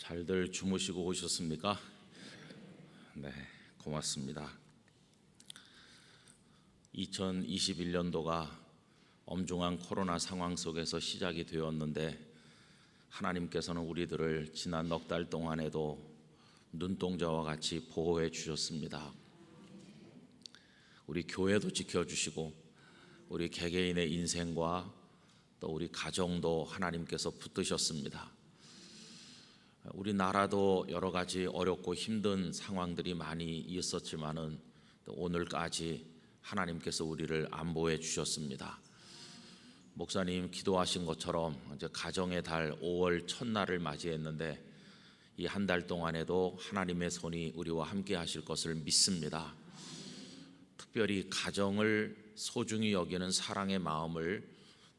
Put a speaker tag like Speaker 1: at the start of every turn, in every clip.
Speaker 1: 잘들 주무시고 오셨습니까? 네, 고맙습니다. 2021년도가 엄중한 코로나 상황 속에서 시작이 되었는데 하나님께서는 우리들을 지난 넉 달 동안에도 눈동자와 같이 보호해 주셨습니다. 우리 교회도 지켜주시고 우리 개개인의 인생과 또 우리 가정도 하나님께서 붙드셨습니다. 우리나라도 여러 가지 어렵고 힘든 상황들이 많이 있었지만은 또 오늘까지 하나님께서 우리를 안보해 주셨습니다. 목사님 기도하신 것처럼 이제 가정의 달 5월 첫날을 맞이했는데 이 한 달 동안에도 하나님의 손이 우리와 함께 하실 것을 믿습니다. 특별히 가정을 소중히 여기는 사랑의 마음을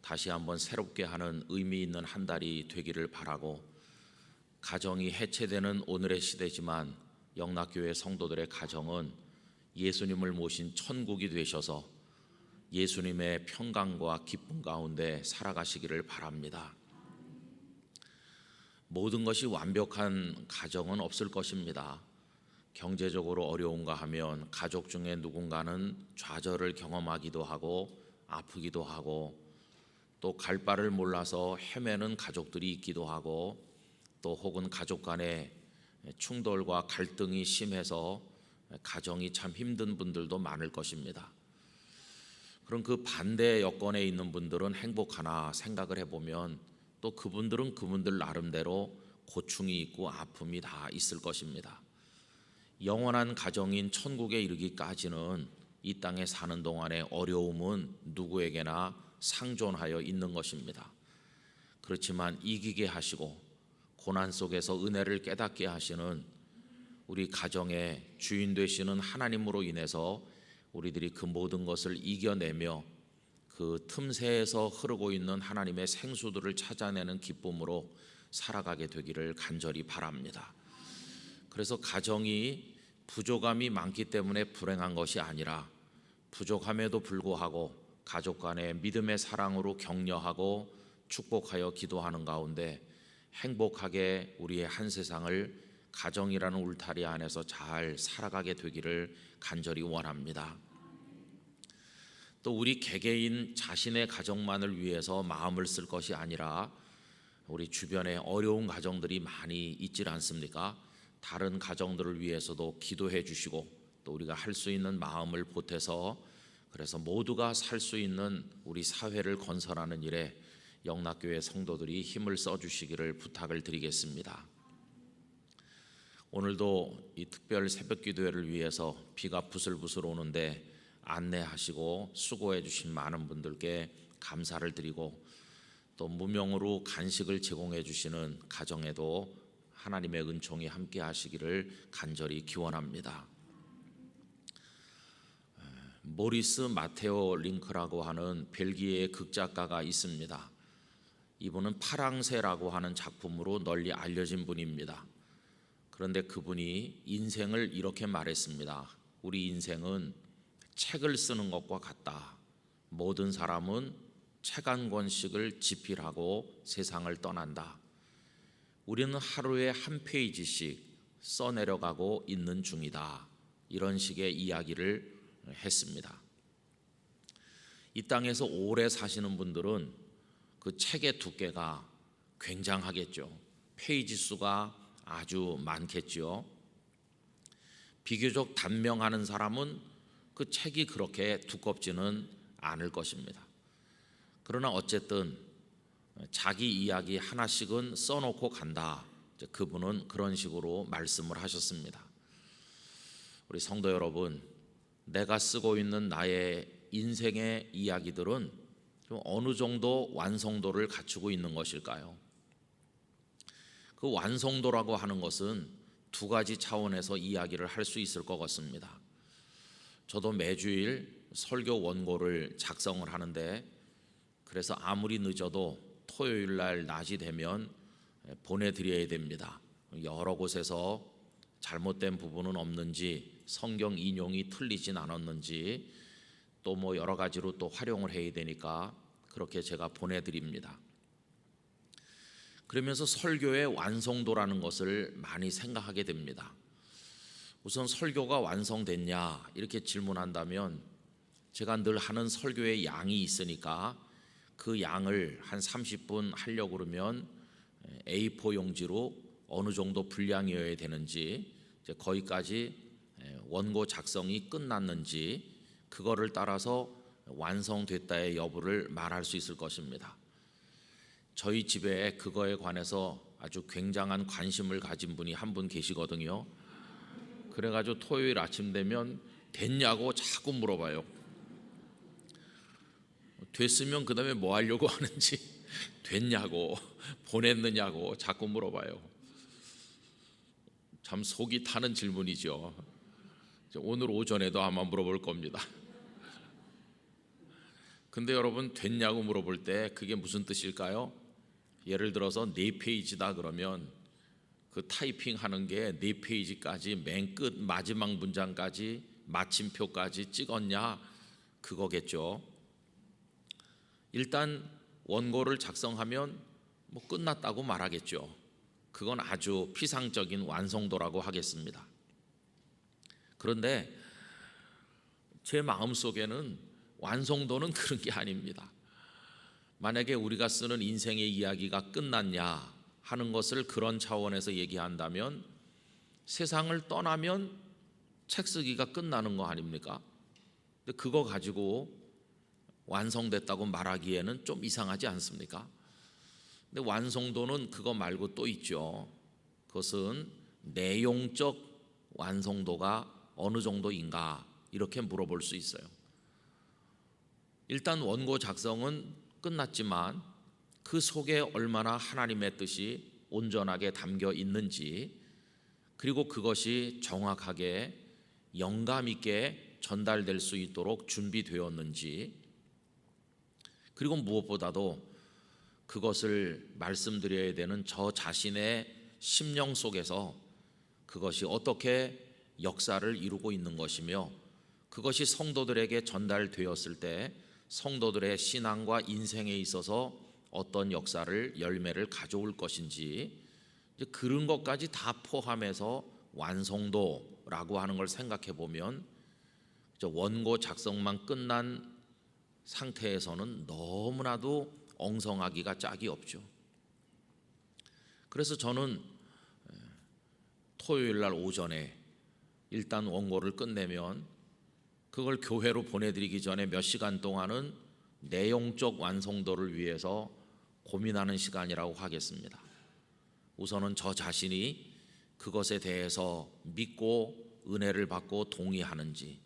Speaker 1: 다시 한번 새롭게 하는 의미 있는 한 달이 되기를 바라고, 가정이 해체되는 오늘의 시대지만 영락교회 성도들의 가정은 예수님을 모신 천국이 되셔서 예수님의 평강과 기쁨 가운데 살아가시기를 바랍니다. 모든 것이 완벽한 가정은 없을 것입니다. 경제적으로 어려운가 하면 가족 중에 누군가는 좌절을 경험하기도 하고 아프기도 하고, 또 갈 바를 몰라서 헤매는 가족들이 있기도 하고, 또 혹은 가족 간의 충돌과 갈등이 심해서 가정이 참 힘든 분들도 많을 것입니다. 그럼 그 반대 여건에 있는 분들은 행복하나 생각을 해보면 또 그분들은 그분들 나름대로 고충이 있고 아픔이 다 있을 것입니다. 영원한 가정인 천국에 이르기까지는 이 땅에 사는 동안의 어려움은 누구에게나 상존하여 있는 것입니다. 그렇지만 이기게 하시고 고난 속에서 은혜를 깨닫게 하시는 우리 가정의 주인 되시는 하나님으로 인해서 우리들이 그 모든 것을 이겨내며 그 틈새에서 흐르고 있는 하나님의 생수들을 찾아내는 기쁨으로 살아가게 되기를 간절히 바랍니다. 그래서 가정이 부족함이 많기 때문에 불행한 것이 아니라, 부족함에도 불구하고 가족 간의 믿음의 사랑으로 격려하고 축복하여 기도하는 가운데 행복하게 우리의 한 세상을 가정이라는 울타리 안에서 잘 살아가게 되기를 간절히 원합니다. 또 우리 개개인 자신의 가정만을 위해서 마음을 쓸 것이 아니라 우리 주변에 어려운 가정들이 많이 있지 않습니까? 다른 가정들을 위해서도 기도해 주시고 또 우리가 할 수 있는 마음을 보태서, 그래서 모두가 살 수 있는 우리 사회를 건설하는 일에 영락교회 성도들이 힘을 써주시기를 부탁을 드리겠습니다. 오늘도 이 특별 새벽기도회를 위해서 비가 부슬부슬 오는데 안내하시고 수고해 주신 많은 분들께 감사를 드리고, 또 무명으로 간식을 제공해 주시는 가정에도 하나님의 은총이 함께 하시기를 간절히 기원합니다. 모리스 마테오 링크라고 하는 벨기에의 극작가가 있습니다. 이분은 파랑새라고 하는 작품으로 널리 알려진 분입니다. 그런데 그분이 인생을 이렇게 말했습니다. 우리 인생은 책을 쓰는 것과 같다. 모든 사람은 책 한 권씩을 집필하고 세상을 떠난다. 우리는 하루에 한 페이지씩 써내려가고 있는 중이다. 이런 식의 이야기를 했습니다. 이 땅에서 오래 사시는 분들은 그 책의 두께가 굉장하겠죠. 페이지 수가 아주 많겠죠. 비교적 단명하는 사람은 그 책이 그렇게 두껍지는 않을 것입니다. 그러나 어쨌든 자기 이야기 하나씩은 써놓고 간다. 그분은 그런 식으로 말씀을 하셨습니다. 우리 성도 여러분, 내가 쓰고 있는 나의 인생의 이야기들은 좀 어느 정도 완성도를 갖추고 있는 것일까요? 그 완성도라고 하는 것은 두 가지 차원에서 이야기를 할 수 있을 것 같습니다. 저도 매주일 설교 원고를 작성을 하는데, 그래서 아무리 늦어도 토요일 날 낮이 되면 보내드려야 됩니다. 여러 곳에서 잘못된 부분은 없는지, 성경 인용이 틀리진 않았는지, 또 뭐 여러 가지로 또 활용을 해야 되니까 그렇게 제가 보내드립니다. 그러면서 설교의 완성도라는 것을 많이 생각하게 됩니다. 우선 설교가 완성됐냐 이렇게 질문한다면 제가 늘 하는 설교의 양이 있으니까 그 양을 한 30분 하려고 그러면 A4 용지로 어느 정도 분량이어야 되는지, 이제 거기까지 원고 작성이 끝났는지 그거를 따라서 완성됐다의 여부를 말할 수 있을 것입니다. 저희 집에 그거에 관해서 아주 굉장한 관심을 가진 분이 한 분 계시거든요. 그래가지고 토요일 아침 되면 됐냐고 자꾸 물어봐요. 됐으면 그 다음에 뭐 하려고 하는지, 됐냐고 보냈느냐고 자꾸 물어봐요. 참 속이 타는 질문이죠. 오늘 오전에도 아마 물어볼 겁니다. 근데 여러분, 됐냐고 물어볼 때 그게 무슨 뜻일까요? 예를 들어서 4페이지다 그러면 그 타이핑하는 게 4페이지까지 맨 끝 마지막 문장까지 마침표까지 찍었냐, 그거겠죠. 일단 원고를 작성하면 뭐 끝났다고 말하겠죠. 그건 아주 피상적인 완성도라고 하겠습니다. 그런데 제 마음속에는 완성도는 그런 게 아닙니다. 만약에 우리가 쓰는 인생의 이야기가 끝났냐 하는 것을 그런 차원에서 얘기한다면 세상을 떠나면 책 쓰기가 끝나는 거 아닙니까? 근데 그거 가지고 완성됐다고 말하기에는 좀 이상하지 않습니까? 근데 완성도는 그거 말고 또 있죠. 그것은 내용적 완성도가 어느 정도인가 이렇게 물어볼 수 있어요. 일단 원고 작성은 끝났지만 그 속에 얼마나 하나님의 뜻이 온전하게 담겨 있는지, 그리고 그것이 정확하게 영감 있게 전달될 수 있도록 준비되었는지, 그리고 무엇보다도 그것을 말씀드려야 되는 저 자신의 심령 속에서 그것이 어떻게 역사를 이루고 있는 것이며, 그것이 성도들에게 전달되었을 때 성도들의 신앙과 인생에 있어서 어떤 역사를, 열매를 가져올 것인지, 이제 그런 것까지 다 포함해서 완성도라고 하는 걸 생각해 보면 원고 작성만 끝난 상태에서는 너무나도 엉성하기가 짝이 없죠. 그래서 저는 토요일 날 오전에 일단 원고를 끝내면 그걸 교회로 보내드리기 전에 몇 시간 동안은 내용적 완성도를 위해서 고민하는 시간이라고 하겠습니다. 우선은 저 자신이 그것에 대해서 믿고 은혜를 받고 동의하는지,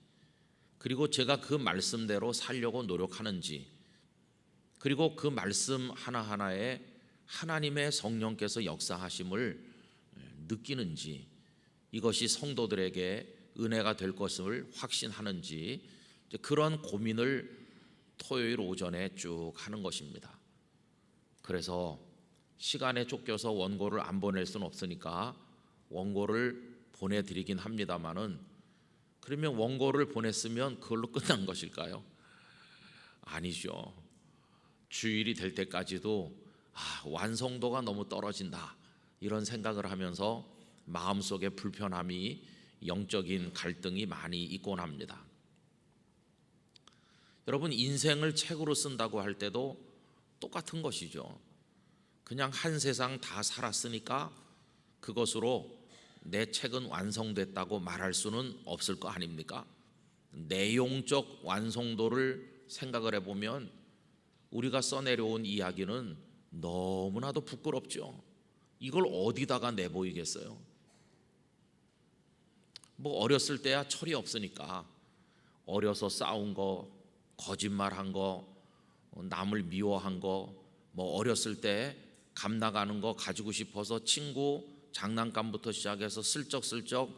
Speaker 1: 그리고 제가 그 말씀대로 살려고 노력하는지, 그리고 그 말씀 하나하나에 하나님의 성령께서 역사하심을 느끼는지, 이것이 성도들에게 은혜가 될 것을 확신하는지, 그런 고민을 토요일 오전에 쭉 하는 것입니다. 그래서 시간에 쫓겨서 원고를 안 보낼 수는 없으니까 원고를 보내드리긴 합니다마는, 그러면 원고를 보냈으면 그걸로 끝난 것일까요? 아니죠. 주일이 될 때까지도 완성도가 너무 떨어진다 이런 생각을 하면서 마음속에 불편함이, 영적인 갈등이 많이 있곤 합니다. 여러분, 인생을 책으로 쓴다고 할 때도 똑같은 것이죠. 그냥 한 세상 다 살았으니까 그것으로 내 책은 완성됐다고 말할 수는 없을 거 아닙니까? 내용적 완성도를 생각을 해보면 우리가 써내려온 이야기는 너무나도 부끄럽죠. 이걸 어디다가 내보이겠어요? 뭐 어렸을 때야 철이 없으니까 어려서 싸운 거, 거짓말한 거, 남을 미워한 거, 뭐 어렸을 때 감 나가는 거 가지고 싶어서 친구 장난감부터 시작해서 슬쩍슬쩍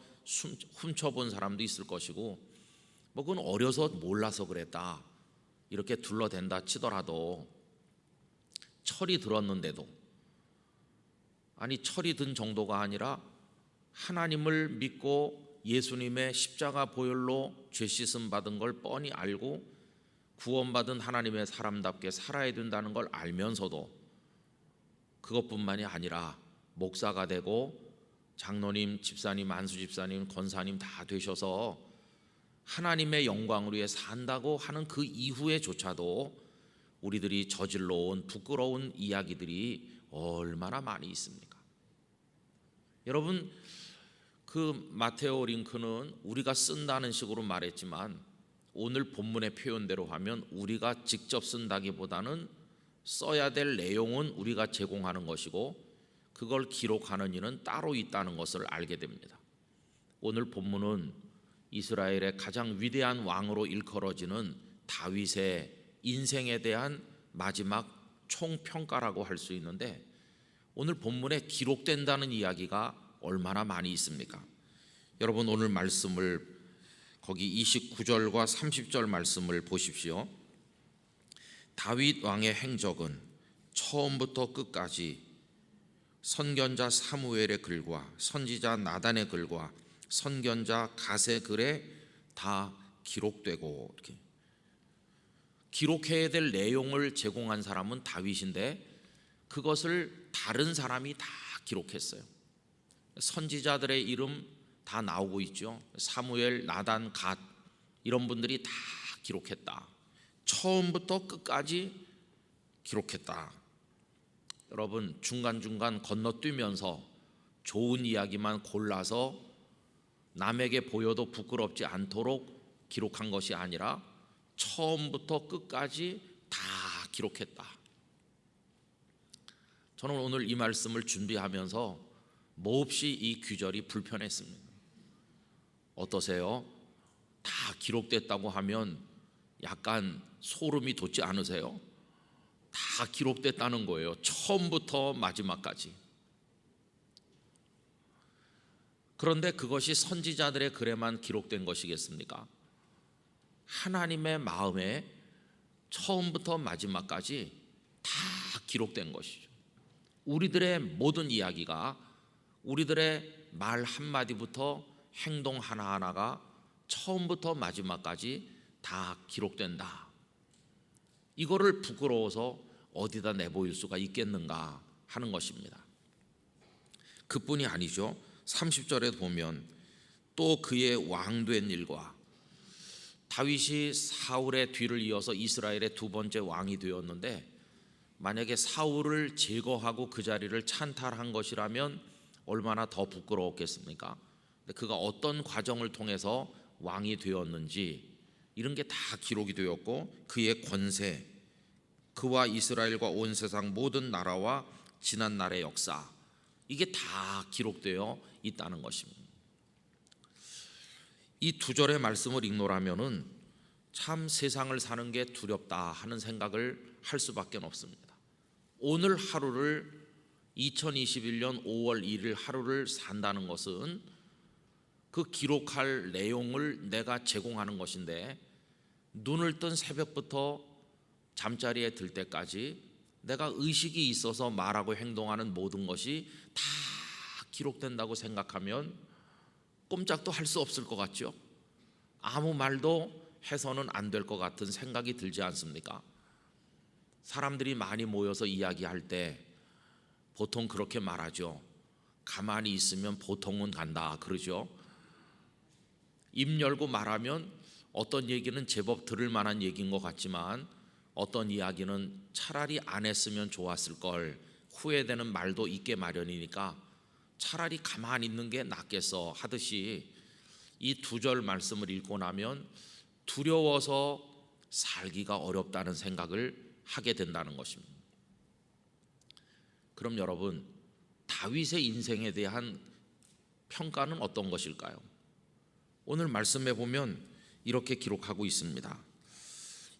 Speaker 1: 훔쳐본 사람도 있을 것이고, 뭐 그건 어려서 몰라서 그랬다 이렇게 둘러댄다 치더라도, 철이 들었는데도, 아니 철이 든 정도가 아니라 하나님을 믿고 예수님의 십자가 보혈로 죄 씻음 받은 걸 뻔히 알고 구원받은 하나님의 사람답게 살아야 된다는 걸 알면서도 그것뿐만이 아니라 목사가 되고 장로님, 집사님, 안수 집사님, 권사님 다 되셔서 하나님의 영광을 위해 산다고 하는 그 이후에조차도 우리들이 저질러 온 부끄러운 이야기들이 얼마나 많이 있습니까? 여러분, 그 마테오 링크는 우리가 쓴다는 식으로 말했지만 오늘 본문의 표현대로 하면 우리가 직접 쓴다기보다는 써야 될 내용은 우리가 제공하는 것이고 그걸 기록하는 이는 따로 있다는 것을 알게 됩니다. 오늘 본문은 이스라엘의 가장 위대한 왕으로 일컬어지는 다윗의 인생에 대한 마지막 총평가라고 할 수 있는데 오늘 본문에 기록된다는 이야기가 얼마나 많이 있습니까? 여러분, 오늘 말씀을 거기 29절과 30절 말씀을 보십시오. 다윗 왕의 행적은 처음부터 끝까지 선견자 사무엘의 글과 선지자 나단의 글과 선견자 갓의 글에 다 기록되고, 이렇게 기록해야 될 내용을 제공한 사람은 다윗인데 그것을 다른 사람이 다 기록했어요. 선지자들의 이름 다 나오고 있죠. 사무엘, 나단, 갓 이런 분들이 다 기록했다. 처음부터 끝까지 기록했다. 여러분, 중간중간 건너뛰면서 좋은 이야기만 골라서 남에게 보여도 부끄럽지 않도록 기록한 것이 아니라 처음부터 끝까지 다 기록했다. 저는 오늘 이 말씀을 준비하면서 몹시 이 규절이 불편했습니다. 어떠세요? 다 기록됐다고 하면 약간 소름이 돋지 않으세요? 다 기록됐다는 거예요. 처음부터 마지막까지. 그런데 그것이 선지자들의 글에만 기록된 것이겠습니까? 하나님의 마음에 처음부터 마지막까지 다 기록된 것이죠. 우리들의 모든 이야기가, 우리들의 말 한마디부터 행동 하나하나가 처음부터 마지막까지 다 기록된다. 이거를 부끄러워서 어디다 내보일 수가 있겠는가 하는 것입니다. 그뿐이 아니죠. 30절에 보면 또 그의 왕된 일과, 다윗이 사울의 뒤를 이어서 이스라엘의 두 번째 왕이 되었는데 만약에 사울을 제거하고 그 자리를 찬탈한 것이라면 얼마나 더 부끄러웠겠습니까? 그가 어떤 과정을 통해서 왕이 되었는지 이런 게 다 기록이 되었고, 그의 권세, 그와 이스라엘과 온 세상 모든 나라와 지난 날의 역사, 이게 다 기록되어 있다는 것입니다. 이 두 절의 말씀을 읽노라면은 참 세상을 사는 게 두렵다 하는 생각을 할 수밖에 없습니다. 오늘 하루를, 2021년 5월 1일 하루를 산다는 것은 그 기록할 내용을 내가 제공하는 것인데, 눈을 뜬 새벽부터 잠자리에 들 때까지 내가 의식이 있어서 말하고 행동하는 모든 것이 다 기록된다고 생각하면 꼼짝도 할 수 없을 것 같죠? 아무 말도 해서는 안 될 것 같은 생각이 들지 않습니까? 사람들이 많이 모여서 이야기할 때 보통 그렇게 말하죠. 가만히 있으면 보통은 간다 그러죠. 입 열고 말하면 어떤 얘기는 제법 들을 만한 얘기인 것 같지만 어떤 이야기는 차라리 안 했으면 좋았을 걸, 후회되는 말도 있게 마련이니까 차라리 가만히 있는 게 낫겠어 하듯이 이 두 절 말씀을 읽고 나면 두려워서 살기가 어렵다는 생각을 하게 된다는 것입니다. 그럼 여러분, 다윗의 인생에 대한 평가는 어떤 것일까요? 오늘 말씀에 보면 이렇게 기록하고 있습니다.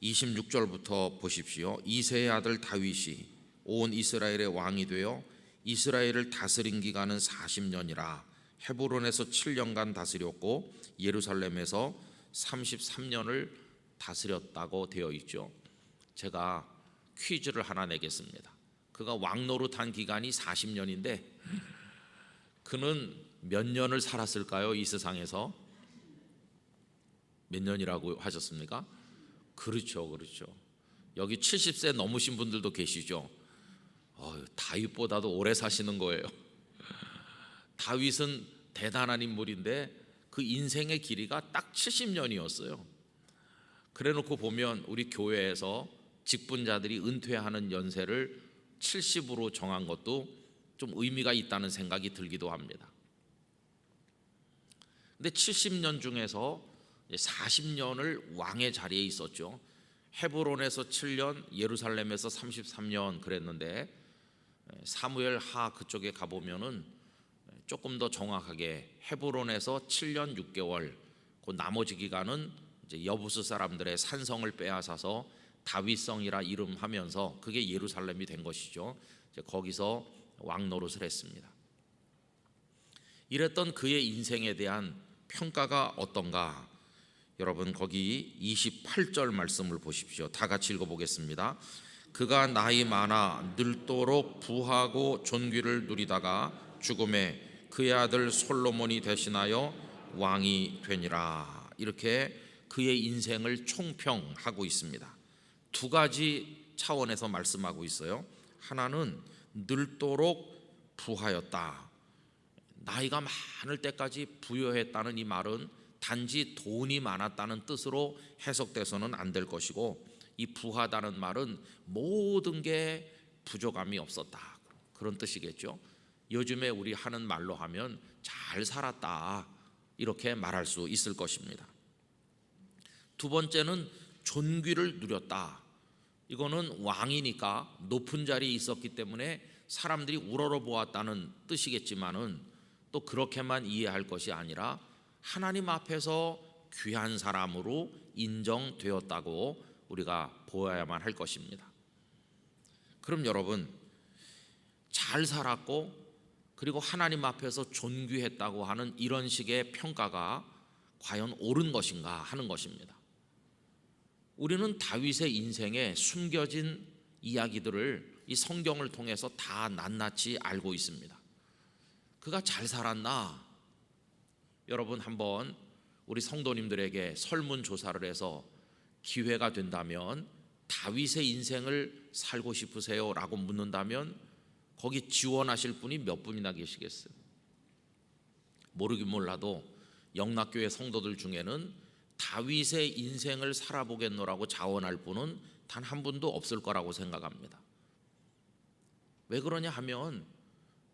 Speaker 1: 26절부터 보십시오. 이새의 아들 다윗이 온 이스라엘의 왕이 되어 이스라엘을 다스린 기간은 40년이라 헤브론에서 7년간 다스렸고 예루살렘에서 33년을 다스렸다고 되어 있죠. 제가 퀴즈를 하나 내겠습니다. 그가 왕 노릇한 기간이 40년인데 그는 몇 년을 살았을까요? 이 세상에서 몇 년이라고 하셨습니까? 그렇죠. 여기 70세 넘으신 분들도 계시죠. 다윗보다도 오래 사시는 거예요. 다윗은 대단한 인물인데 그 인생의 길이가 딱 70년이었어요. 그래놓고 보면 우리 교회에서 직분자들이 은퇴하는 연세를 70으로 정한 것도 좀 의미가 있다는 생각이 들기도 합니다. 근데 70년 중에서 40년을 왕의 자리에 있었죠. 헤브론에서 7년, 예루살렘에서 33년 그랬는데 사무엘 하 그쪽에 가보면은 조금 더 정확하게 헤브론에서 7년 6개월, 그 나머지 기간은 이제 여부스 사람들의 산성을 빼앗아서 다윗성이라 이름하면서 그게 예루살렘이 된 것이죠. 이제 거기서 왕 노릇을 했습니다. 이랬던 그의 인생에 대한 평가가 어떤가? 여러분 거기 28절 말씀을 보십시오. 다 같이 읽어보겠습니다. 그가 나이 많아 늙도록 부하고 존귀를 누리다가 죽음에 그의 아들 솔로몬이 대신하여 왕이 되니라. 이렇게 그의 인생을 총평하고 있습니다. 두 가지 차원에서 말씀하고 있어요. 하나는 늙도록 부하였다. 나이가 많을 때까지 부여했다는 이 말은 단지 돈이 많았다는 뜻으로 해석돼서는 안 될 것이고, 이 부하다는 말은 모든 게 부족함이 없었다, 그런 뜻이겠죠. 요즘에 우리 하는 말로 하면 잘 살았다, 이렇게 말할 수 있을 것입니다. 두 번째는 존귀를 누렸다. 이거는 왕이니까 높은 자리에 있었기 때문에 사람들이 우러러 보았다는 뜻이겠지만은 또 그렇게만 이해할 것이 아니라 하나님 앞에서 귀한 사람으로 인정되었다고 우리가 보아야만 할 것입니다. 그럼 여러분, 잘 살았고 그리고 하나님 앞에서 존귀했다고 하는 이런 식의 평가가 과연 옳은 것인가 하는 것입니다. 우리는 다윗의 인생에 숨겨진 이야기들을 이 성경을 통해서 다 낱낱이 알고 있습니다. 그가 잘 살았나? 여러분 한번 우리 성도님들에게 설문조사를 해서 기회가 된다면 다윗의 인생을 살고 싶으세요? 라고 묻는다면 거기 지원하실 분이 몇 분이나 계시겠어요? 모르긴 몰라도 영락교회 성도들 중에는 다윗의 인생을 살아보겠노라고 자원할 분은 단 한 분도 없을 거라고 생각합니다. 왜 그러냐 하면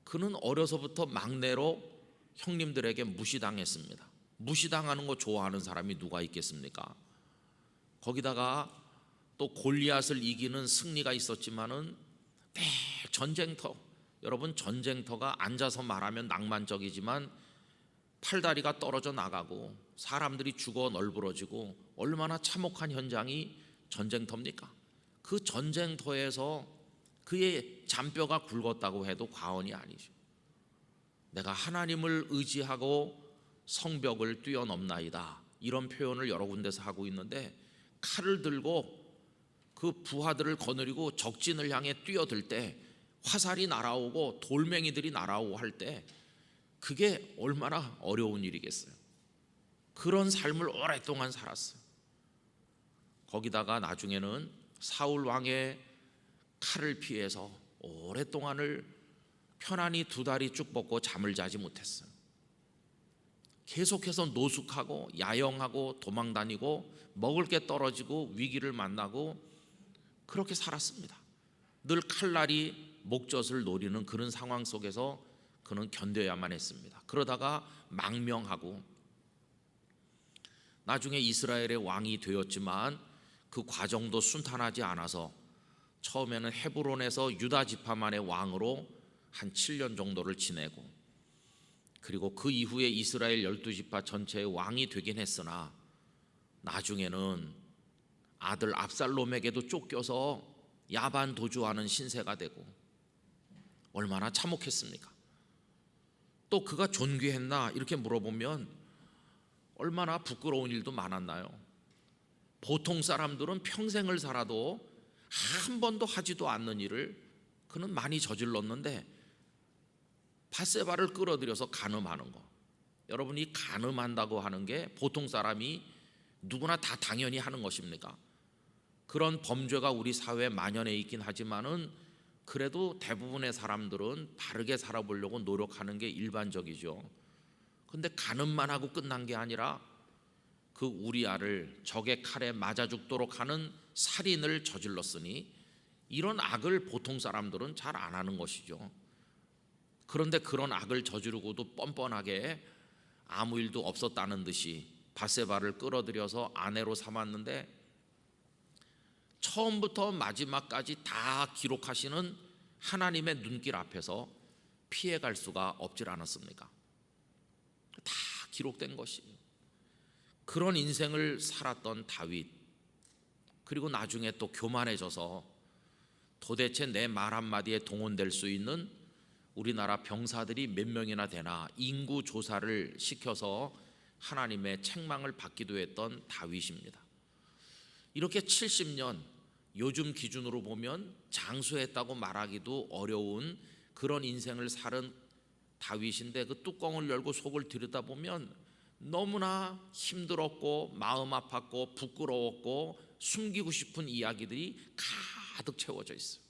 Speaker 1: 그는 어려서부터 막내로 형님들에게 무시당했습니다. 무시당하는 거 좋아하는 사람이 누가 있겠습니까? 거기다가 또 골리앗을 이기는 승리가 있었지만은 매 전쟁터, 여러분 전쟁터가 앉아서 말하면 낭만적이지만 팔다리가 떨어져 나가고 사람들이 죽어 널브러지고 얼마나 참혹한 현장이 전쟁터입니까? 그 전쟁터에서 그의 잔뼈가 굵었다고 해도 과언이 아니죠. 내가 하나님을 의지하고 성벽을 뛰어넘나이다, 이런 표현을 여러 군데서 하고 있는데, 칼을 들고 그 부하들을 거느리고 적진을 향해 뛰어들 때 화살이 날아오고 돌멩이들이 날아오고 할 때 그게 얼마나 어려운 일이겠어요. 그런 삶을 오랫동안 살았어요. 거기다가 나중에는 사울 왕의 칼을 피해서 오랫동안을 편안히 두 다리 쭉 뻗고 잠을 자지 못했어요. 계속해서 노숙하고 야영하고 도망다니고 먹을 게 떨어지고 위기를 만나고 그렇게 살았습니다. 늘 칼날이 목젖을 노리는 그런 상황 속에서 그는 견뎌야만 했습니다. 그러다가 망명하고 나중에 이스라엘의 왕이 되었지만 그 과정도 순탄하지 않아서 처음에는 헤브론에서 유다 지파만의 왕으로 한 7년 정도를 지내고, 그리고 그 이후에 이스라엘 12지파 전체의 왕이 되긴 했으나 나중에는 아들 압살롬에게도 쫓겨서 야반 도주하는 신세가 되고 얼마나 참혹했습니까? 또 그가 존귀했나 이렇게 물어보면 얼마나 부끄러운 일도 많았나요? 보통 사람들은 평생을 살아도 한 번도 하지도 않는 일을 그는 많이 저질렀는데, 밧세바를 끌어들여서 간음하는 거, 여러분 이 간음한다고 하는 게 보통 사람이 누구나 다 당연히 하는 것입니까? 그런 범죄가 우리 사회에 만연해 있긴 하지만은 그래도 대부분의 사람들은 바르게 살아보려고 노력하는 게 일반적이죠. 근데 간음만 하고 끝난 게 아니라 그 우리아를 적의 칼에 맞아 죽도록 하는 살인을 저질렀으니 이런 악을 보통 사람들은 잘 안 하는 것이죠. 그런데 그런 악을 저지르고도 뻔뻔하게 아무 일도 없었다는 듯이 밧세바를 끌어들여서 아내로 삼았는데 처음부터 마지막까지 다 기록하시는 하나님의 눈길 앞에서 피해갈 수가 없질 않았습니까? 다 기록된 것이. 그런 인생을 살았던 다윗, 그리고 나중에 또 교만해져서 도대체 내 말 한마디에 동원될 수 있는 우리나라 병사들이 몇 명이나 되나 인구 조사를 시켜서 하나님의 책망을 받기도 했던 다윗입니다. 이렇게 70년, 요즘 기준으로 보면 장수했다고 말하기도 어려운 그런 인생을 살은 다윗인데, 그 뚜껑을 열고 속을 들여다보면 너무나 힘들었고 마음 아팠고 부끄러웠고 숨기고 싶은 이야기들이 가득 채워져 있어요.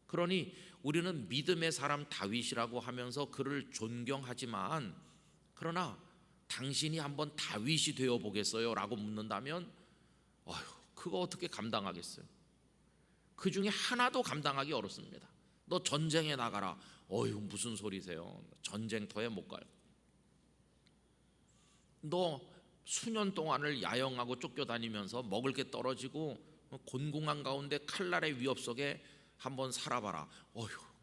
Speaker 1: 그러니 우리는 믿음의 사람 다윗이라고 하면서 그를 존경하지만, 그러나 당신이 한번 다윗이 되어 보겠어요? 라고 묻는다면 그거 어떻게 감당하겠어요? 그 중에 하나도 감당하기 어렵습니다. 너 전쟁에 나가라. 무슨 소리세요? 전쟁터에 못 가요. 너 수년 동안을 야영하고 쫓겨다니면서 먹을 게 떨어지고 곤궁한 가운데 칼날의 위협 속에 한번 살아봐라.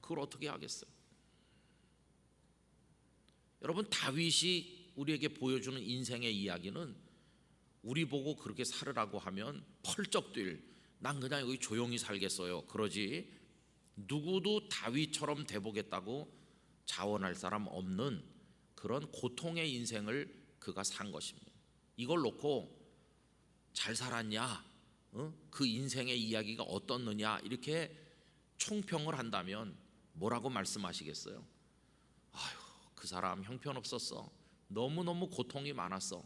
Speaker 1: 그걸 어떻게 하겠어요? 여러분, 다윗이 우리에게 보여주는 인생의 이야기는 우리 보고 그렇게 살으라고 하면 펄쩍 뛸, 난 그냥 여기 조용히 살겠어요, 그러지 누구도 다윗처럼 돼보겠다고 자원할 사람 없는 그런 고통의 인생을 그가 산 것입니다. 이걸 놓고 잘 살았냐, 그 인생의 이야기가 어떻느냐 이렇게 총평을 한다면 뭐라고 말씀하시겠어요? 그 사람 형편없었어, 너무너무 고통이 많았어,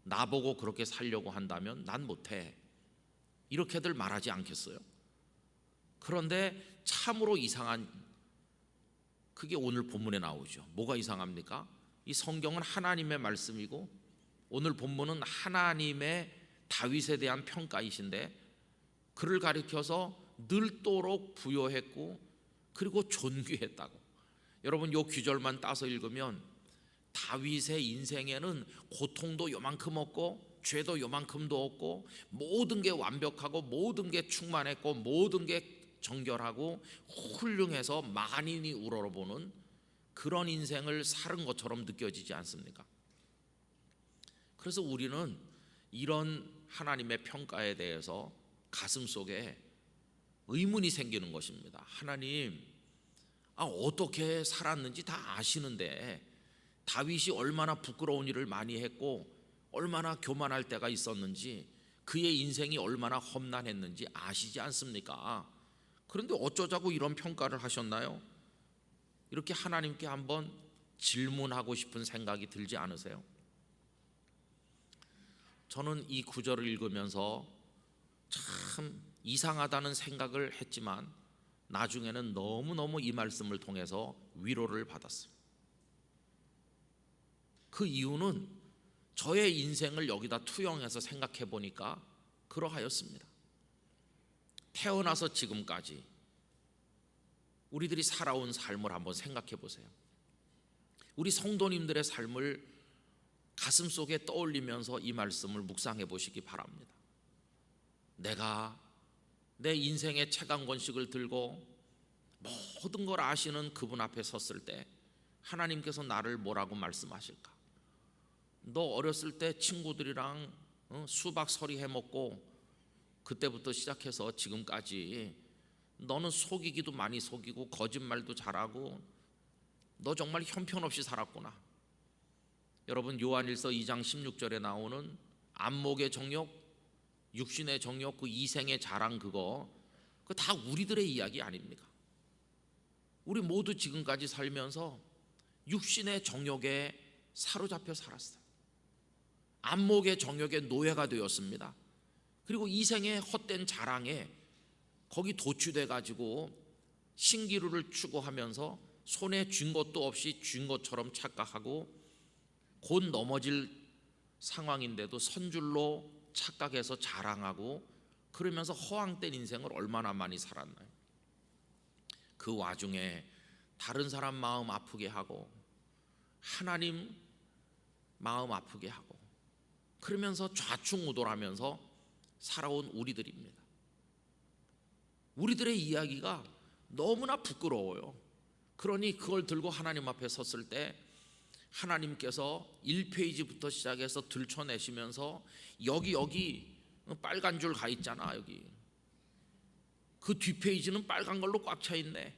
Speaker 1: 나보고 그렇게 살려고 한다면 난 못해, 이렇게들 말하지 않겠어요? 그런데 참으로 이상한, 그게 오늘 본문에 나오죠. 뭐가 이상합니까? 이 성경은 하나님의 말씀이고 오늘 본문은 하나님의 다윗에 대한 평가이신데, 그를 가리켜서 늘도록 부요했고 그리고 존귀했다고. 여러분, 요 귀절만 따서 읽으면 다윗의 인생에는 고통도 요만큼 없고 죄도 요만큼도 없고 모든 게 완벽하고 모든 게 충만했고 모든 게 정결하고 훌륭해서 만인이 우러러보는 그런 인생을 살은 것처럼 느껴지지 않습니까? 그래서 우리는 이런 하나님의 평가에 대해서 가슴속에 의문이 생기는 것입니다. 하나님, 어떻게 살았는지 다 아시는데 다윗이 얼마나 부끄러운 일을 많이 했고 얼마나 교만할 때가 있었는지, 그의 인생이 얼마나 험난했는지 아시지 않습니까? 그런데 어쩌자고 이런 평가를 하셨나요? 이렇게 하나님께 한번 질문하고 싶은 생각이 들지 않으세요? 저는 이 구절을 읽으면서 참 이상하다는 생각을 했지만 나중에는 너무너무 이 말씀을 통해서 위로를 받았어요. 그 이유는 저의 인생을 여기다 투영해서 생각해 보니까 그러하였습니다. 태어나서 지금까지 우리들이 살아온 삶을 한번 생각해 보세요. 우리 성도님들의 삶을 가슴속에 떠올리면서 이 말씀을 묵상해 보시기 바랍니다. 내가 내 인생의 책 한 권씩을 들고 모든 걸 아시는 그분 앞에 섰을 때 하나님께서 나를 뭐라고 말씀하실까? 너 어렸을 때 친구들이랑 수박 서리 해먹고 그때부터 시작해서 지금까지 너는 속이기도 많이 속이고 거짓말도 잘하고 너 정말 형편없이 살았구나. 여러분, 요한일서 2장 16절에 나오는 안목의 정욕, 육신의 정욕, 그 이생의 자랑, 그거 다 우리들의 이야기 아닙니까? 우리 모두 지금까지 살면서 육신의 정욕에 사로잡혀 살았어요. 안목의 정욕의 노예가 되었습니다. 그리고 이생의 헛된 자랑에 거기 도취돼 가지고 신기루를 추구하면서 손에 쥔 것도 없이 쥔 것처럼 착각하고 곧 넘어질 상황인데도 선줄로 착각해서 자랑하고 그러면서 허황된 인생을 얼마나 많이 살았나요? 그 와중에 다른 사람 마음 아프게 하고 하나님 마음 아프게 하고 그러면서 좌충우돌하면서 살아온 우리들입니다. 우리들의 이야기가 너무나 부끄러워요. 그러니 그걸 들고 하나님 앞에 섰을 때 하나님께서 1페이지부터 시작해서 들춰내시면서 여기 빨간 줄 가 있잖아. 여기 그 뒷페이지는 빨간 걸로 꽉 차 있네.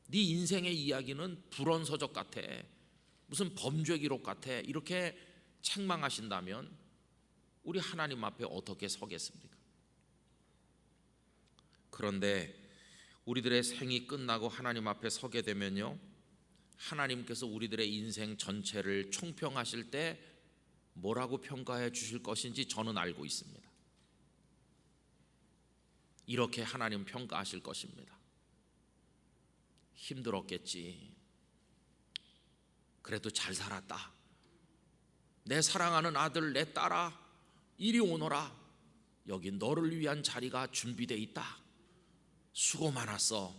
Speaker 1: 네 인생의 이야기는 불언서적 같아, 무슨 범죄 기록 같아, 이렇게 책망하신다면 우리 하나님 앞에 어떻게 서겠습니까? 그런데 우리들의 생이 끝나고 하나님 앞에 서게 되면요, 하나님께서 우리들의 인생 전체를 총평하실 때 뭐라고 평가해 주실 것인지 저는 알고 있습니다. 이렇게 하나님 평가하실 것입니다. 힘들었겠지. 그래도 잘 살았다. 내 사랑하는 아들, 내 딸아, 이리 오너라. 여기 너를 위한 자리가 준비되어 있다. 수고 많았어.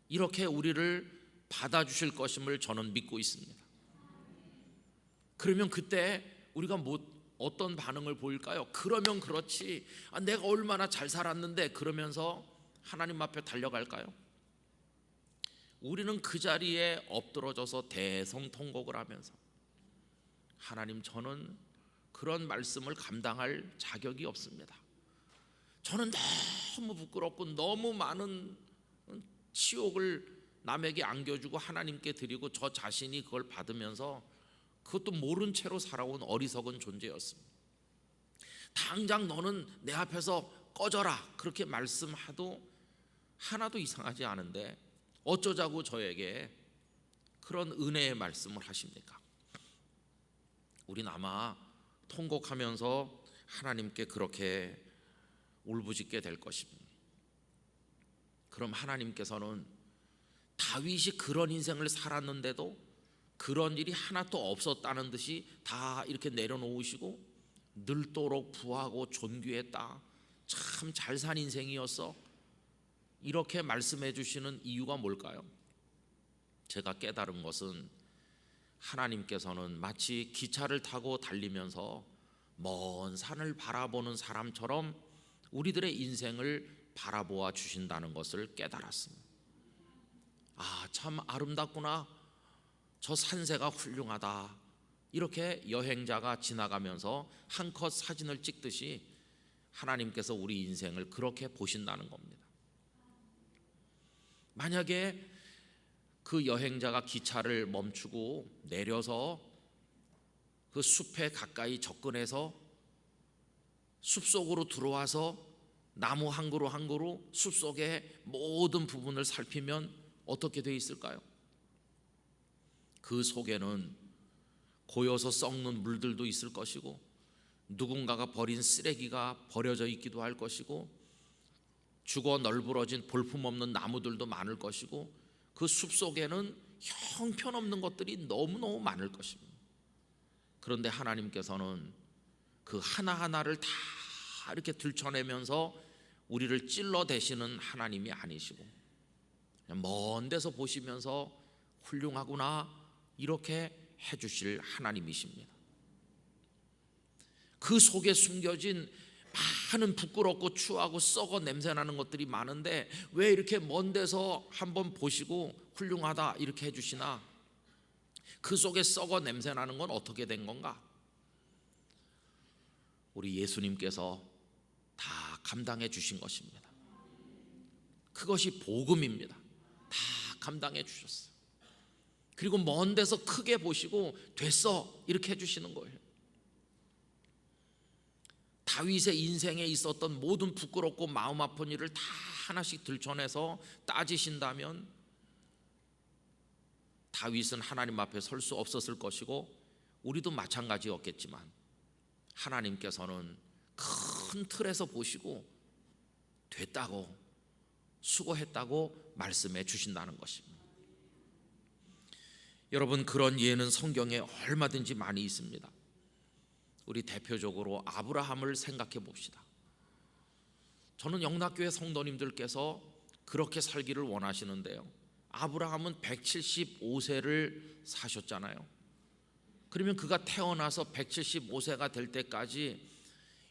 Speaker 1: 이렇게 우리를 받아주실 것임을 저는 믿고 있습니다. 그러면 그때 우리가 어떤 반응을 보일까요? 그러면 그렇지, 내가 얼마나 잘 살았는데, 그러면서 하나님 앞에 달려갈까요? 우리는 그 자리에 엎드러져서 대성통곡을 하면서 하나님, 저는 그런 말씀을 감당할 자격이 없습니다. 저는 너무 부끄럽고 너무 많은 치욕을 남에게 안겨주고 하나님께 드리고 저 자신이 그걸 받으면서 그것도 모른 채로 살아온 어리석은 존재였습니다. 당장 너는 내 앞에서 꺼져라 그렇게 말씀해도 하나도 이상하지 않은데 어쩌자고 저에게 그런 은혜의 말씀을 하십니까? 우린 아마 통곡하면서 하나님께 그렇게 울부짖게 될 것입니다. 그럼 하나님께서는 다윗이 그런 인생을 살았는데도 그런 일이 하나도 없었다는 듯이 다 이렇게 내려놓으시고 늘도록 부하고 존귀했다, 참 잘 산 인생이었어, 이렇게 말씀해 주시는 이유가 뭘까요? 제가 깨달은 것은 하나님께서는 마치 기차를 타고 달리면서 먼 산을 바라보는 사람처럼 우리들의 인생을 바라보아 주신다는 것을 깨달았습니다. 참 아름답구나, 저 산세가 훌륭하다, 이렇게 여행자가 지나가면서 한컷 사진을 찍듯이 하나님께서 우리 인생을 그렇게 보신다는 겁니다. 만약에 그 여행자가 기차를 멈추고 내려서 그 숲에 가까이 접근해서 숲속으로 들어와서 나무 한 그루 한 그루 숲속의 모든 부분을 살피면 어떻게 돼 있을까요? 그 속에는 고여서 썩는 물들도 있을 것이고 누군가가 버린 쓰레기가 버려져 있기도 할 것이고 죽어 널브러진 볼품없는 나무들도 많을 것이고 그 숲속에는 형편없는 것들이 너무너무 많을 것입니다. 그런데 하나님께서는 그 하나하나를 다 이렇게 들춰내면서 우리를 찔러대시는 하나님이 아니시고 그냥 먼 데서 보시면서 훌륭하구나 이렇게 해주실 하나님이십니다. 그 속에 숨겨진 많은 부끄럽고 추하고 썩어 냄새나는 것들이 많은데 왜 이렇게 먼 데서 한번 보시고 훌륭하다 이렇게 해주시나? 그 속에 썩어 냄새나는 건 어떻게 된 건가? 우리 예수님께서 다 감당해 주신 것입니다. 그것이 복음입니다. 다 감당해 주셨어요. 그리고 먼 데서 크게 보시고 됐어 이렇게 해주시는 거예요. 다윗의 인생에 있었던 모든 부끄럽고 마음 아픈 일을 다 하나씩 들춰내서 따지신다면 다윗은 하나님 앞에 설 수 없었을 것이고 우리도 마찬가지였겠지만 하나님께서는 큰 틀에서 보시고 됐다고, 수고했다고 말씀해 주신다는 것입니다. 여러분, 그런 예는 성경에 얼마든지 많이 있습니다. 우리 대표적으로 아브라함을 생각해 봅시다. 저는 영락교회 성도님들께서 그렇게 살기를 원하시는데요, 아브라함은 175세를 사셨잖아요. 그러면 그가 태어나서 175세가 될 때까지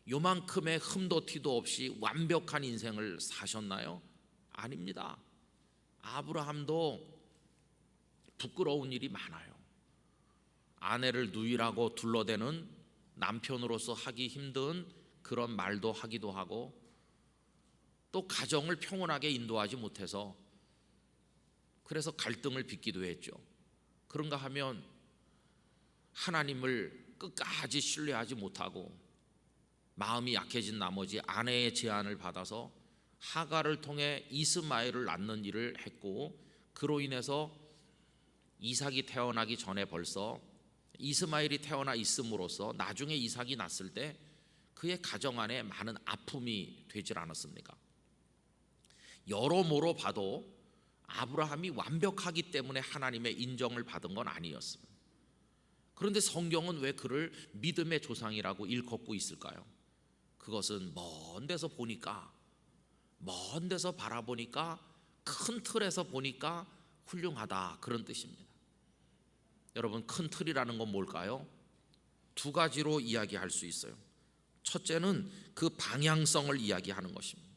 Speaker 1: 요만큼의 흠도 티도 없이 완벽한 인생을 사셨나요? 아닙니다. 아브라함도 부끄러운 일이 많아요. 아내를 누이라고 둘러대는 남편으로서 하기 힘든 그런 말도 하기도 하고, 또 가정을 평온하게 인도하지 못해서 그래서 갈등을 빚기도 했죠. 그런가 하면 하나님을 끝까지 신뢰하지 못하고 마음이 약해진 나머지 아내의 제안을 받아서 하갈을 통해 이스마엘을 낳는 일을 했고, 그로 인해서 이삭이 태어나기 전에 벌써 이스마엘이 태어나 있음으로써 나중에 이삭이 났을 때 그의 가정 안에 많은 아픔이 되질 않았습니까? 여러모로 봐도 아브라함이 완벽하기 때문에 하나님의 인정을 받은 건 아니었습니다. 그런데 성경은 왜 그를 믿음의 조상이라고 일컫고 있을까요? 그것은 먼 데서 보니까, 먼 데서 바라보니까, 큰 틀에서 보니까 훌륭하다, 그런 뜻입니다. 여러분, 큰 틀이라는 건 뭘까요? 두 가지로 이야기할 수 있어요. 첫째는 그 방향성을 이야기하는 것입니다.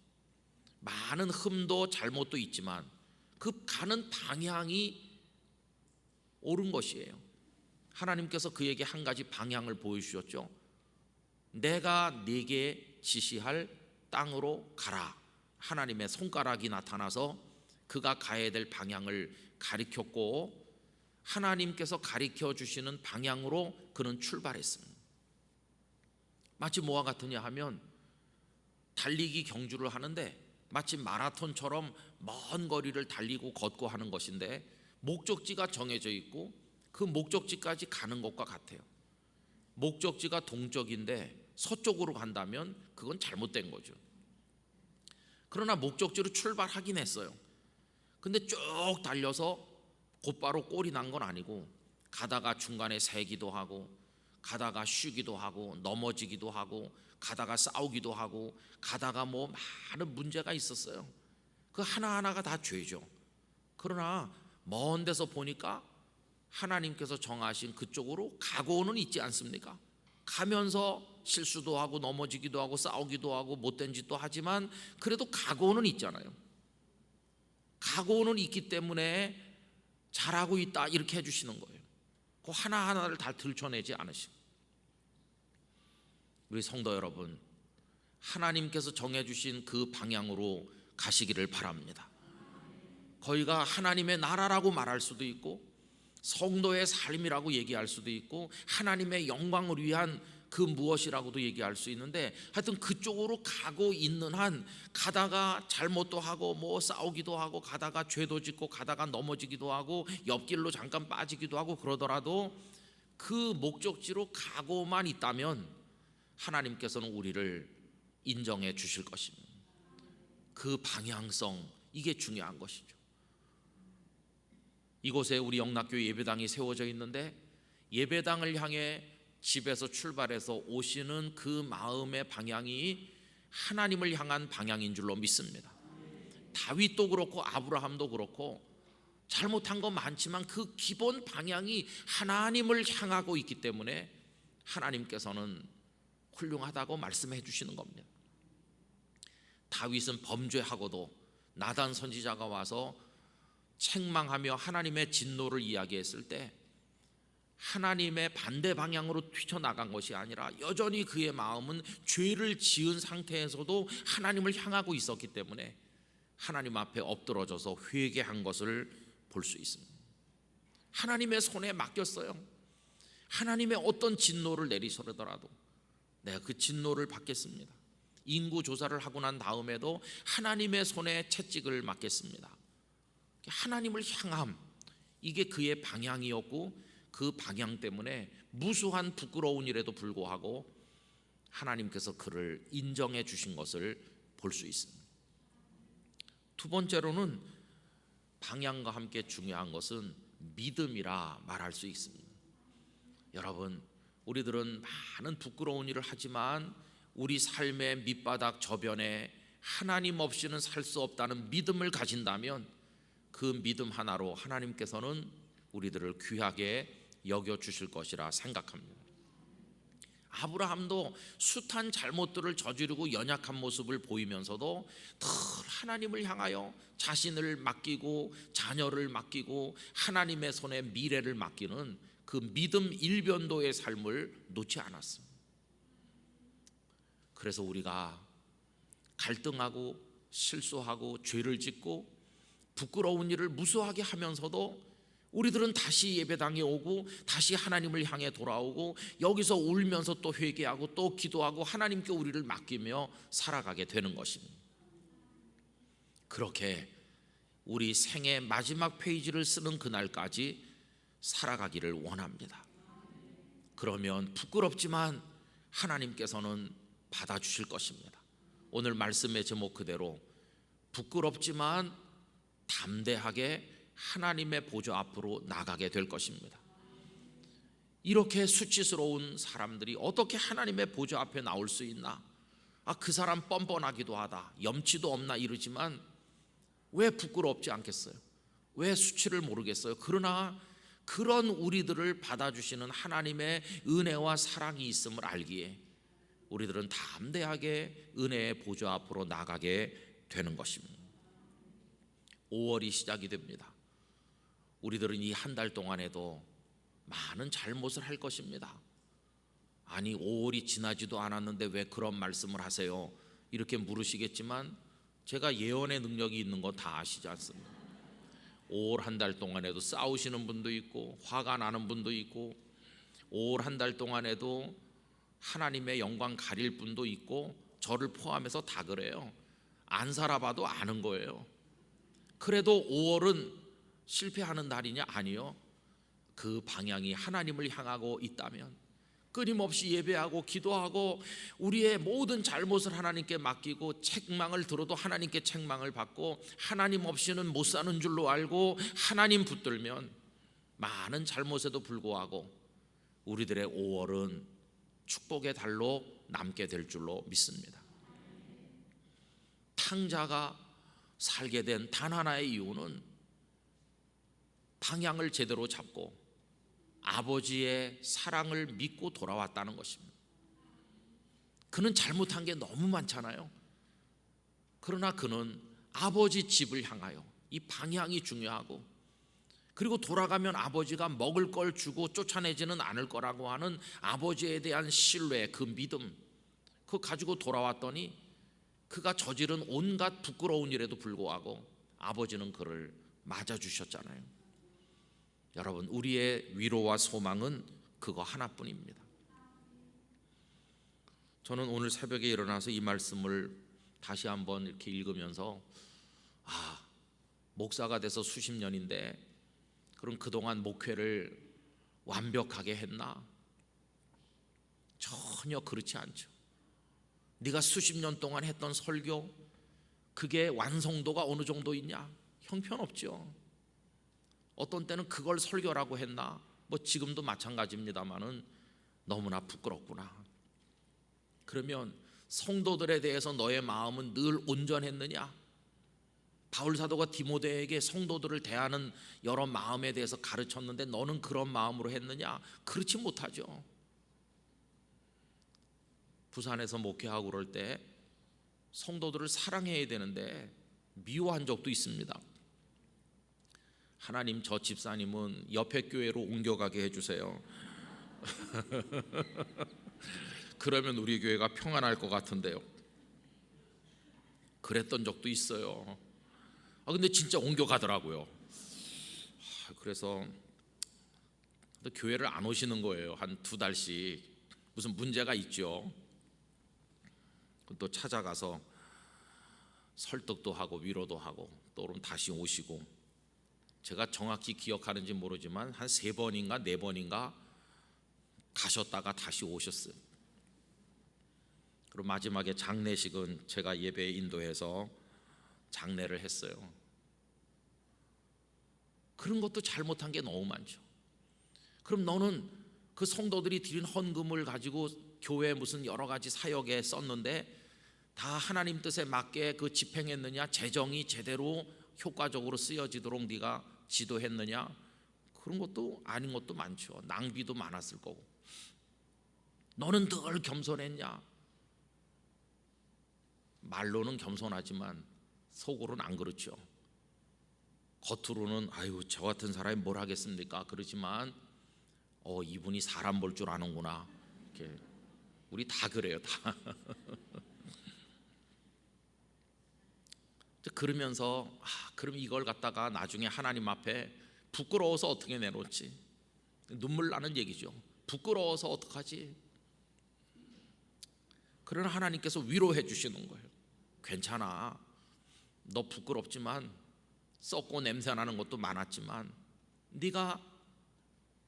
Speaker 1: 많은 흠도 잘못도 있지만 그 가는 방향이 옳은 것이에요. 하나님께서 그에게 한 가지 방향을 보여주셨죠. 내가 네게 지시할 땅으로 가라. 하나님의 손가락이 나타나서 그가 가야 될 방향을 가리켰고, 하나님께서 가리켜 주시는 방향으로 그는 출발했습니다. 마치 뭐와 같으냐 하면 달리기 경주를 하는데 마치 마라톤처럼 먼 거리를 달리고 걷고 하는 것인데, 목적지가 정해져 있고 그 목적지까지 가는 것과 같아요. 목적지가 동쪽인데 서쪽으로 간다면 그건 잘못된 거죠. 그러나 목적지로 출발하긴 했어요. 근데 쭉 달려서 곧바로 꼴이 난 건 아니고, 가다가 중간에 새기도 하고, 가다가 쉬기도 하고, 넘어지기도 하고, 가다가 싸우기도 하고, 가다가 뭐 많은 문제가 있었어요. 그 하나하나가 다 죄죠. 그러나 먼 데서 보니까 하나님께서 정하신 그쪽으로 가고는 있지 않습니까? 가면서 실수도 하고 넘어지기도 하고 싸우기도 하고 못된 짓도 하지만 그래도 가고는 있잖아요. 가고는 있기 때문에 잘하고 있다, 이렇게 해주시는 거예요. 그 하나하나를 다 들춰내지 않으시고. 우리 성도 여러분, 하나님께서 정해주신 그 방향으로 가시기를 바랍니다. 거기가 하나님의 나라라고 말할 수도 있고, 성도의 삶이라고 얘기할 수도 있고, 하나님의 영광을 위한 그 무엇이라고도 얘기할 수 있는데, 하여튼 그쪽으로 가고 있는 한 가다가 잘못도 하고 뭐 싸우기도 하고, 가다가 죄도 짓고, 가다가 넘어지기도 하고, 옆길로 잠깐 빠지기도 하고, 그러더라도 그 목적지로 가고만 있다면 하나님께서는 우리를 인정해 주실 것입니다. 그 방향성, 이게 중요한 것이죠. 이곳에 우리 영락교회 예배당이 세워져 있는데, 예배당을 향해 집에서 출발해서 오시는 그 마음의 방향이 하나님을 향한 방향인 줄로 믿습니다. 다윗도 그렇고 아브라함도 그렇고 잘못한 거 많지만 그 기본 방향이 하나님을 향하고 있기 때문에 하나님께서는 훌륭하다고 말씀해 주시는 겁니다. 다윗은 범죄하고도 나단 선지자가 와서 책망하며 하나님의 진노를 이야기했을 때 하나님의 반대 방향으로 튀쳐나간 것이 아니라 여전히 그의 마음은 죄를 지은 상태에서도 하나님을 향하고 있었기 때문에 하나님 앞에 엎드러져서 회개한 것을 볼 수 있습니다. 하나님의 손에 맡겼어요. 하나님의 어떤 진노를 내리시더라도 내가 그 진노를 받겠습니다. 인구 조사를 하고 난 다음에도 하나님의 손에 채찍을 맡겠습니다. 하나님을 향함, 이게 그의 방향이었고, 그 방향 때문에 무수한 부끄러운 일에도 불구하고 하나님께서 그를 인정해 주신 것을 볼 수 있습니다. 두 두 번째로는 방향과 함께 중요한 것은 믿음이라 말할 수 있습니다. 여러분, 우리들은 많은 부끄러운 일을 하지만 우리 삶의 밑바닥 저변에 하나님 없이는 살 수 없다는 믿음을 가진다면 그 믿음 하나로 하나님께서는 우리들을 귀하게 여겨주실 것이라 생각합니다. 아브라함도 숱한 잘못들을 저지르고 연약한 모습을 보이면서도 늘 하나님을 향하여 자신을 맡기고 자녀를 맡기고 하나님의 손에 미래를 맡기는 그 믿음 일변도의 삶을 놓지 않았습니다. 그래서 우리가 갈등하고 실수하고 죄를 짓고 부끄러운 일을 무수하게 하면서도 우리들은 다시 예배당에 오고 다시 하나님을 향해 돌아오고 여기서 울면서 또 회개하고 또 기도하고 하나님께 우리를 맡기며 살아가게 되는 것입니다. 그렇게 우리 생의 마지막 페이지를 쓰는 그날까지 살아가기를 원합니다. 그러면 부끄럽지만 하나님께서는 받아주실 것입니다. 오늘 말씀의 제목 그대로 부끄럽지만 담대하게 하나님의 보좌 앞으로 나가게 될 것입니다. 이렇게 수치스러운 사람들이 어떻게 하나님의 보좌 앞에 나올 수 있나? 그 사람 뻔뻔하기도 하다, 염치도 없나 이러지만 왜 부끄럽지 않겠어요? 왜 수치를 모르겠어요? 그러나 그런 우리들을 받아주시는 하나님의 은혜와 사랑이 있음을 알기에 우리들은 담대하게 은혜의 보좌 앞으로 나가게 되는 것입니다. 5월이 시작이 됩니다. 우리들은 이 한 달 동안에도 많은 잘못을 할 것입니다. 아니 5월이 지나지도 않았는데 왜 그런 말씀을 하세요? 이렇게 물으시겠지만 제가 예언의 능력이 있는 거 다 아시지 않습니까? 5월 한 달 동안에도 싸우시는 분도 있고 화가 나는 분도 있고 5월 한 달 동안에도 하나님의 영광 가릴 분도 있고 저를 포함해서 다 그래요. 안 살아봐도 아는 거예요. 그래도 5월은 실패하는 달이냐? 아니요. 그 방향이 하나님을 향하고 있다면 끊임없이 예배하고 기도하고 우리의 모든 잘못을 하나님께 맡기고 책망을 들어도 하나님께 책망을 받고 하나님 없이는 못 사는 줄로 알고 하나님 붙들면 많은 잘못에도 불구하고 우리들의 5월은 축복의 달로 남게 될 줄로 믿습니다. 탕자가 살게 된 단 하나의 이유는 방향을 제대로 잡고 아버지의 사랑을 믿고 돌아왔다는 것입니다. 그는 잘못한 게 너무 많잖아요. 그러나 그는 아버지 집을 향하여 이 방향이 중요하고 그리고 돌아가면 아버지가 먹을 걸 주고 쫓아내지는 않을 거라고 하는 아버지에 대한 신뢰, 그 믿음 그거 가지고 돌아왔더니 그가 저지른 온갖 부끄러운 일에도 불구하고 아버지는 그를 맞아주셨잖아요. 여러분, 우리의 위로와 소망은 그거 하나뿐입니다. 저는 오늘 새벽에 일어나서 이 말씀을 다시 한번 이렇게 읽으면서 목사가 돼서 수십 년인데 그럼 그동안 목회를 완벽하게 했나? 전혀 그렇지 않죠. 네가 수십 년 동안 했던 설교 그게 완성도가 어느 정도 있냐? 형편없죠. 어떤 때는 그걸 설교라고 했나? 지금도 마찬가지입니다만은 너무나 부끄럽구나. 그러면 성도들에 대해서 너의 마음은 늘 온전했느냐? 바울 사도가 디모데에게 성도들을 대하는 여러 마음에 대해서 가르쳤는데 너는 그런 마음으로 했느냐? 그렇지 못하죠. 부산에서 목회하고 그럴 때 성도들을 사랑해야 되는데 미워한 적도 있습니다. 하나님, 저 집사님은 옆에 교회로 옮겨가게 해주세요. 그러면 우리 교회가 평안할 것 같은데요. 그랬던 적도 있어요. 근데 진짜 옮겨가더라고요. 그래서 교회를 안 오시는 거예요. 한 2달씩 무슨 문제가 있죠. 또 찾아가서 설득도 하고 위로도 하고 또 그럼 다시 오시고, 제가 정확히 기억하는지 모르지만 한 3번인가 4번인가 가셨다가 다시 오셨어요. 그리고 마지막에 장례식은 제가 예배에 인도해서 장례를 했어요. 그런 것도 잘못한 게 너무 많죠. 그럼 너는 그 성도들이 드린 헌금을 가지고 교회 무슨 여러 가지 사역에 썼는데 다 하나님 뜻에 맞게 그 집행했느냐? 재정이 제대로 효과적으로 쓰여지도록 네가 지도했느냐? 그런 것도 아닌 것도 많죠. 낭비도 많았을 거고. 너는 늘 겸손했냐? 말로는 겸손하지만 속으로는 안 그렇죠. 겉으로는 아유 저 같은 사람이 뭘 하겠습니까? 그러지만 이분이 사람 볼 줄 아는구나. 이렇게 우리 다 그래요, 다. 그러면서 그럼 이걸 갖다가 나중에 하나님 앞에 부끄러워서 어떻게 내놓지? 눈물 나는 얘기죠. 부끄러워서 어떡하지? 그러나 하나님께서 위로해 주시는 거예요. 괜찮아. 너 부끄럽지만 썩고 냄새 나는 것도 많았지만 네가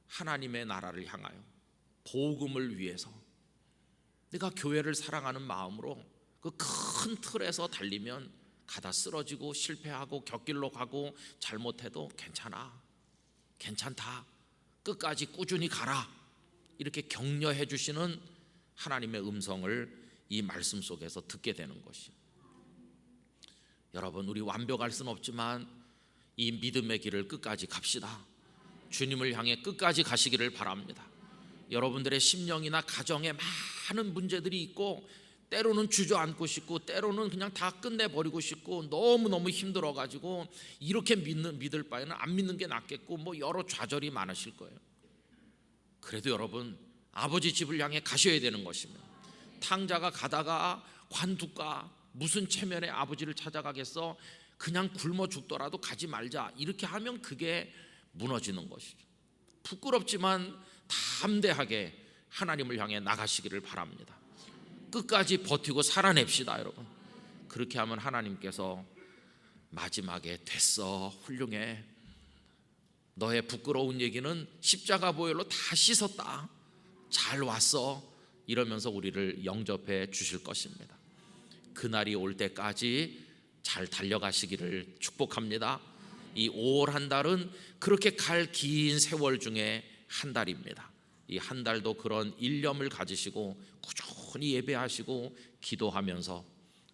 Speaker 1: 하나님의 나라를 향하여 복음을 위해서 네가 교회를 사랑하는 마음으로 그 큰 틀에서 달리면 가다 쓰러지고 실패하고 곁길로 가고 잘못해도 괜찮아. 괜찮다. 끝까지 꾸준히 가라. 이렇게 격려해 주시는 하나님의 음성을 이 말씀 속에서 듣게 되는 것이. 여러분, 우리 완벽할 수는 없지만 이 믿음의 길을 끝까지 갑시다. 주님을 향해 끝까지 가시기를 바랍니다. 여러분들의 심령이나 가정에 많은 문제들이 있고 때로는 주저앉고 싶고 때로는 그냥 다 끝내버리고 싶고 너무너무 힘들어가지고 이렇게 믿을 바에는 안 믿는 게 낫겠고 뭐 여러 좌절이 많으실 거예요. 그래도 여러분 아버지 집을 향해 가셔야 되는 것입니다. 탕자가 가다가 관두가 무슨 체면에 아버지를 찾아가겠어? 그냥 굶어 죽더라도 가지 말자. 이렇게 하면 그게 무너지는 것이죠. 부끄럽지만 담대하게 하나님을 향해 나가시기를 바랍니다. 끝까지 버티고 살아냅시다, 여러분. 그렇게 하면 하나님께서 마지막에 됐어, 훌륭해. 너의 부끄러운 얘기는 십자가 보혈로 다 씻었다. 잘 왔어. 이러면서 우리를 영접해 주실 것입니다. 그날이 올 때까지 잘 달려가시기를 축복합니다. 이 5월 한 달은 그렇게 갈 긴 세월 중에 한 달입니다. 이 한 달도 그런 일념을 가지시고 꾸준히 예배하시고 기도하면서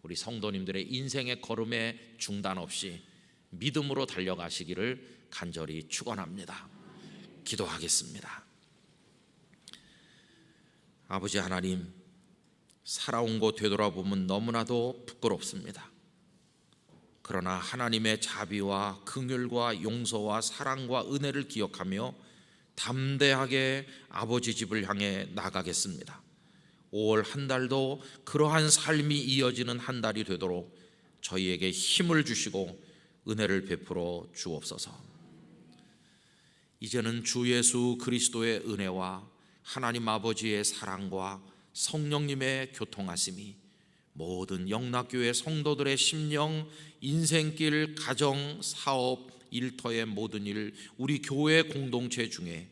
Speaker 1: 우리 성도님들의 인생의 걸음에 중단 없이 믿음으로 달려가시기를 간절히 축원합니다. 기도하겠습니다. 아버지 하나님, 살아온 곳 되돌아보면 너무나도 부끄럽습니다. 그러나 하나님의 자비와 긍휼과 용서와 사랑과 은혜를 기억하며 담대하게 아버지 집을 향해 나가겠습니다. 5월 한 달도 그러한 삶이 이어지는 한 달이 되도록 저희에게 힘을 주시고 은혜를 베풀어 주옵소서. 이제는 주 예수 그리스도의 은혜와 하나님 아버지의 사랑과 성령님의 교통하심이 모든 영락교회 성도들의 심령, 인생길, 가정, 사업, 일터의 모든 일, 우리 교회 공동체 중에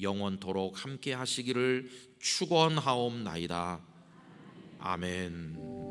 Speaker 1: 영원토록 함께 하시기를 축원하옵나이다. 아멘.